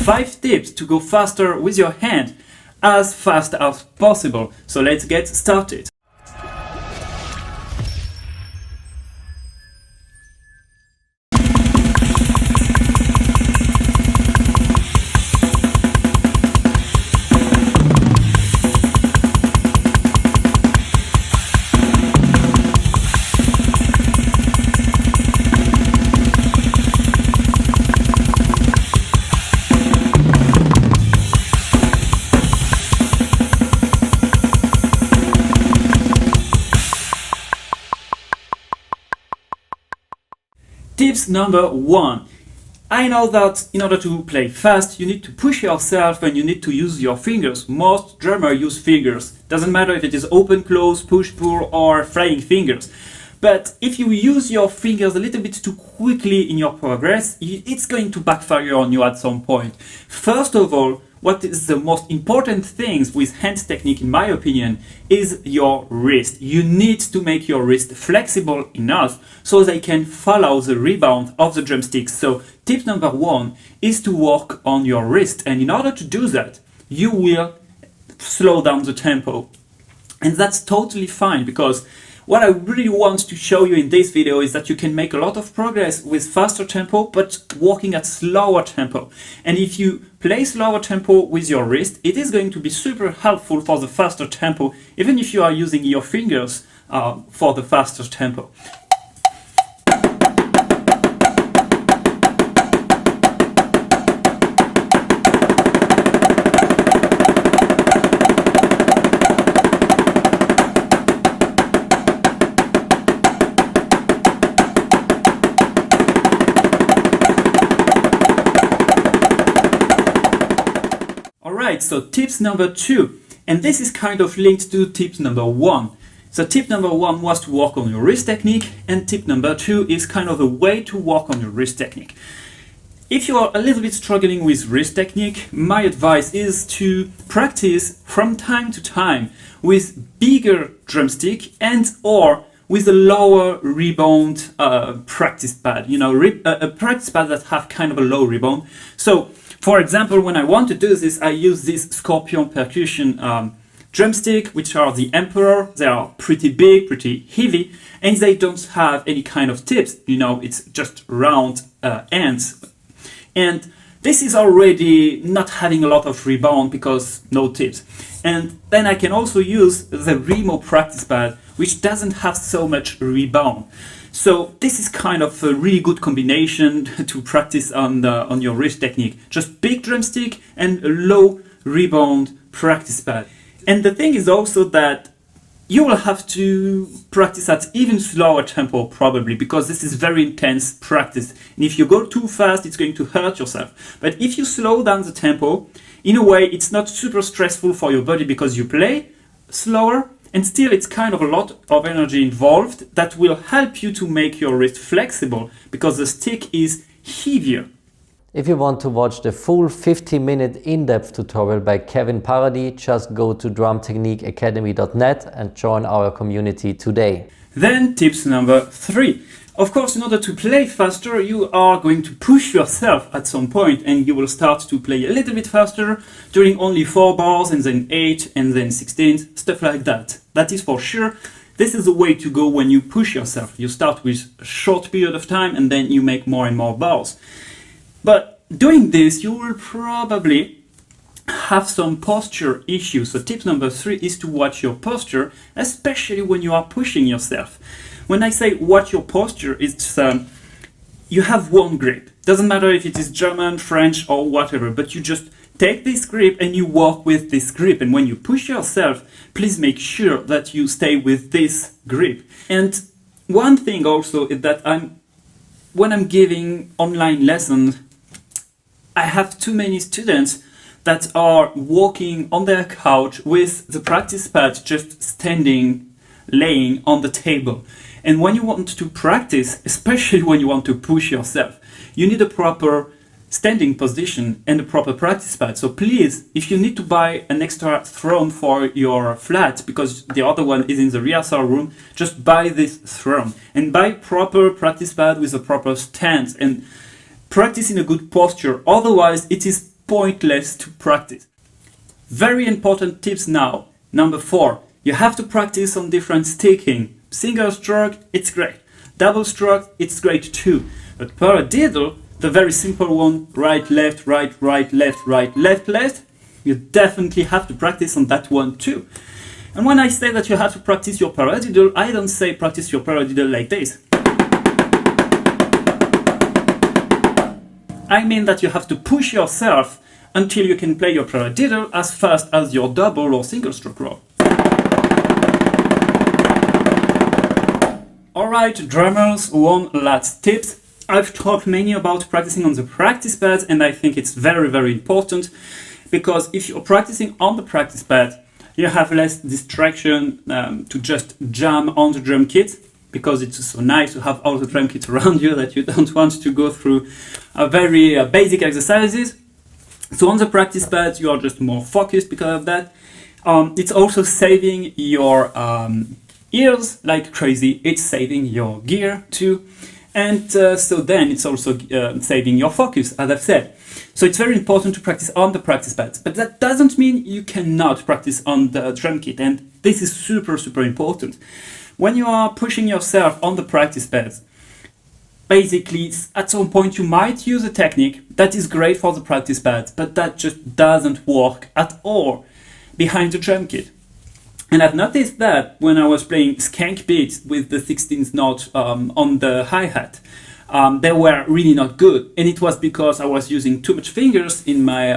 5 tips to go faster with your hand, as fast as possible. So let's get started. Tips number 1. I know that in order to play fast, you need to push yourself and you need to use your fingers. Most drummers use fingers. Doesn't matter if it is open, close, push, pull or flying fingers. But if you use your fingers a little bit too quickly in your progress, it's going to backfire on you at some point. First of all, what is the most important things with hand technique, in my opinion, is your wrist. You need to make your wrist flexible enough so they can follow the rebound of the drumsticks. So tip number 1 is to work on your wrist. And in order to do that, you will slow down the tempo. And that's totally fine, because what I really want to show you in this video is that you can make a lot of progress with faster tempo, but working at slower tempo. And if you play slower tempo with your wrist, it is going to be super helpful for the faster tempo, even if you are using your fingers for the faster tempo. Alright, so tips number 2, and this is kind of linked to tips number 1. So tip number 1 was to work on your wrist technique, and tip number 2 is kind of a way to work on your wrist technique. If you are a little bit struggling with wrist technique, my advice is to practice from time to time with bigger drumstick and or with a lower rebound practice pad, a practice pad that have kind of a low rebound. So for example, when I want to do this, I use this Scorpion Percussion drumstick, which are the Emperor. They are pretty big, pretty heavy, and they don't have any kind of tips. It's just round ends. And this is already not having a lot of rebound because no tips. And then I can also use the Remo practice pad, which doesn't have so much rebound. So this is kind of a really good combination to practice on your wrist technique. Just big drumstick and a low rebound practice pad. And the thing is also that you will have to practice at even slower tempo probably, because this is very intense practice. And if you go too fast, it's going to hurt yourself. But if you slow down the tempo, in a way, it's not super stressful for your body because you play slower, and still it's kind of a lot of energy involved that will help you to make your wrist flexible because the stick is heavier. If you want to watch the full 50-minute in-depth tutorial by Kevin Paradis, just go to drumtechniqueacademy.net and join our community today. Then tips number 3. Of course, in order to play faster, you are going to push yourself at some point, and you will start to play a little bit faster, doing only 4 bars and then 8 and then 16, stuff like that. That is for sure. This is the way to go when you push yourself. You start with a short period of time and then you make more and more bars. But doing this, you will probably have some posture issues. So tip number 3 is to watch your posture, especially when you are pushing yourself. When I say watch your posture, it's you have one grip. Doesn't matter if it is German, French or whatever, but you just take this grip and you walk with this grip. And when you push yourself, please make sure that you stay with this grip. And one thing also is that when I'm giving online lessons, I have too many students that are walking on their couch with the practice pad just standing, laying on the table. And when you want to practice, especially when you want to push yourself, you need a proper standing position and a proper practice pad. So please, if you need to buy an extra throne for your flat because the other one is in the rehearsal room, just buy this throne and buy proper practice pad with a proper stance and practice in a good posture. Otherwise, it is pointless to practice. Very important tips now. Number 4, you have to practice on different sticking. Single stroke, it's great. Double stroke, it's great too. But paradiddle, the very simple one, right, left, right, left, left, you definitely have to practice on that one too. And when I say that you have to practice your paradiddle, I don't say practice your paradiddle like this. I mean that you have to push yourself until you can play your paradiddle as fast as your double or single stroke roll. Alright, drummers, one last tip. I've talked mainly about practicing on the practice pad, and I think it's very important, because if you're practicing on the practice pad, you have less distraction to just jam on the drum kit, because it's so nice to have all the drum kits around you that you don't want to go through very basic exercises. So on the practice pad, you are just more focused because of that. It's also saving your ears like crazy. It's saving your gear too. And so then it's also saving your focus, as I've said. So it's very important to practice on the practice pads, but that doesn't mean you cannot practice on the drum kit, and this is super important. When you are pushing yourself on the practice pads, basically at some point you might use a technique that is great for the practice pads, but that just doesn't work at all behind the drum kit. And I've noticed that when I was playing skank beats with the 16th note on the hi-hat, they were really not good. And it was because I was using too much fingers in my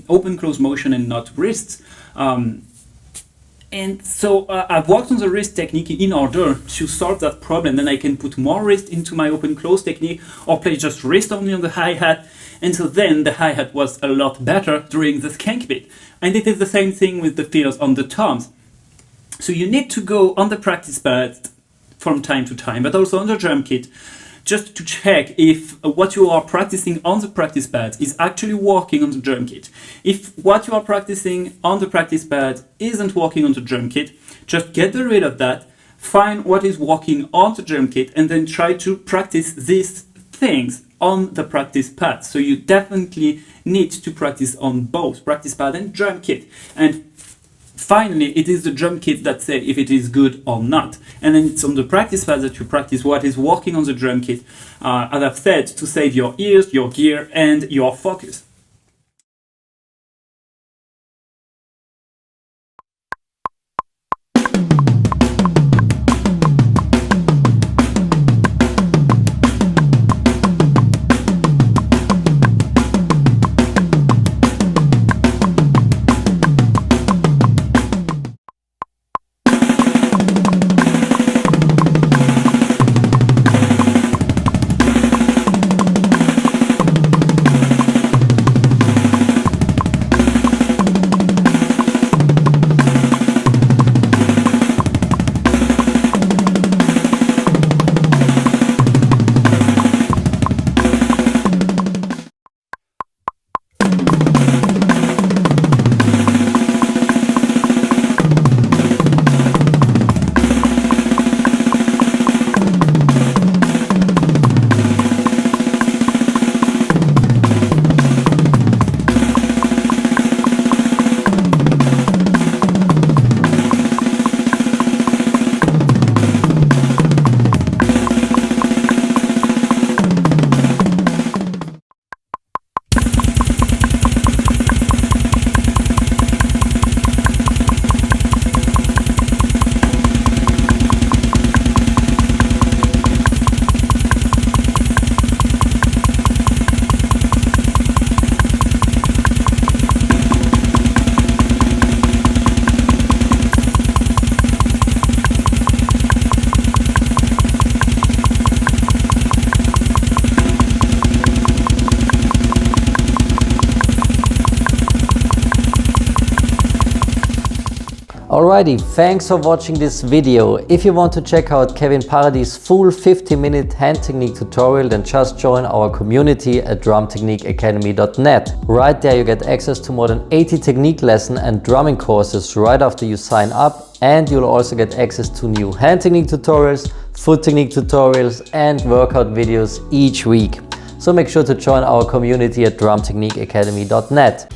open-close motion and not wrists. And so I've worked on the wrist technique in order to solve that problem. Then I can put more wrist into my open-close technique, or play just wrist only on the hi-hat. And so then the hi-hat was a lot better during the skank beat. And it is the same thing with the fills on the toms. So you need to go on the practice pad from time to time, but also on the drum kit, just to check if what you are practicing on the practice pad is actually working on the drum kit. If what you are practicing on the practice pad isn't working on the drum kit, just get rid of that, find what is working on the drum kit, and then try to practice these things on the practice pad. So you definitely need to practice on both practice pad and drum kit. And finally, it is the drum kit that says if it is good or not. And then it's on the practice pad that you practice what is working on the drum kit, as I've said, to save your ears, your gear, and your focus. Alrighty, thanks for watching this video. If you want to check out Kevin Parady's full 50-minute hand technique tutorial, then just join our community at drumtechniqueacademy.net. Right there you get access to more than 80 technique lesson and drumming courses right after you sign up, and you'll also get access to new hand technique tutorials, foot technique tutorials and workout videos each week. So make sure to join our community at drumtechniqueacademy.net.